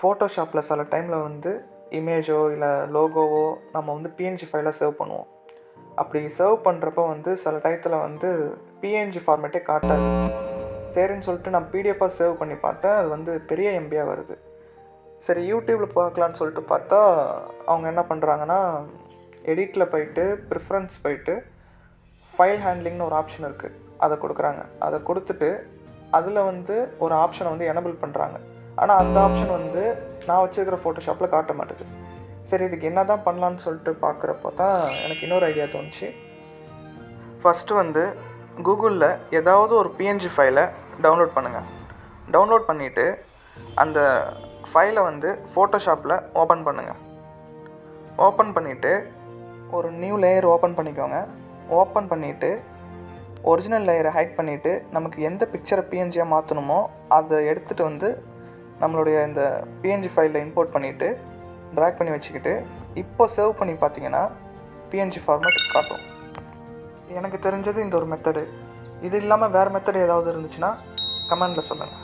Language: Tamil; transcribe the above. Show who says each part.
Speaker 1: ஃபோட்டோஷாப்பில் சில டைமில் வந்து இமேஜோ இல்லை லோகோவோ நம்ம வந்து பிஎன்ஜி ஃபைலாக சேவ் பண்ணுவோம். அப்படி சேவ் பண்ணுறப்போ வந்து சில டயத்தில் வந்து பிஎன்ஜி ஃபார்மேட்டே காட்டாது. சரின்னு சொல்லிட்டு நான் பிடிஎஃபாக சேவ் பண்ணி பார்த்தேன். அது வந்து பெரிய எம்பியாக வருது. சரி யூடியூப்பில் பார்க்கலான்னு சொல்லிட்டு பார்த்தா அவங்க என்ன பண்ணுறாங்கன்னா, எடிட்டில் போயிட்டு ப்ரிஃபரன்ஸ் போயிட்டு ஃபைல் ஹேண்ட்லிங்னு ஒரு ஆப்ஷன் இருக்குது, அதை கொடுக்குறாங்க. அதை கொடுத்துட்டு அதில் வந்து ஒரு ஆப்ஷனை வந்து எனபிள் பண்ணுறாங்க. ஆனால் அந்த ஆப்ஷன் வந்து நான் வச்சுருக்கிற ஃபோட்டோஷாப்பில் காட்ட மாட்டேது. சரி, இதுக்கு என்ன தான் பண்ணலான்னு சொல்லிட்டு பார்க்குறப்போ தான் எனக்கு இன்னொரு ஐடியா தோணுச்சு. ஃபஸ்ட்டு வந்து கூகுளில் ஏதாவது ஒரு பிஎன்ஜி ஃபைலை டவுன்லோட் பண்ணுங்கள். டவுன்லோட் பண்ணிவிட்டு அந்த ஃபைலை வந்து ஃபோட்டோஷாப்பில் ஓப்பன் பண்ணுங்கள். ஓப்பன் பண்ணிவிட்டு ஒரு நியூ லேயர் ஓப்பன் பண்ணிக்கோங்க. ஓப்பன் பண்ணிவிட்டு ஒரிஜினல் லேயரை ஹைட் பண்ணிவிட்டு நமக்கு எந்த பிக்சரை பிஎன்ஜியாக மாற்றணுமோ அதை எடுத்துகிட்டு வந்து நம்மளுடைய இந்த பிஎன்ஜி ஃபைலில் இம்போர்ட் பண்ணிவிட்டு ட்ராக் பண்ணி வச்சுக்கிட்டு இப்போ சேவ் பண்ணி பார்த்தீங்கன்னா பிஎன்ஜி ஃபார்மேட் காட்டும். எனக்கு தெரிஞ்சது இந்த ஒரு மெத்தடு. இது இல்லாமல் வேறு மெத்தடு ஏதாவது இருந்துச்சுன்னா கமெண்டில் சொல்லுங்கள்.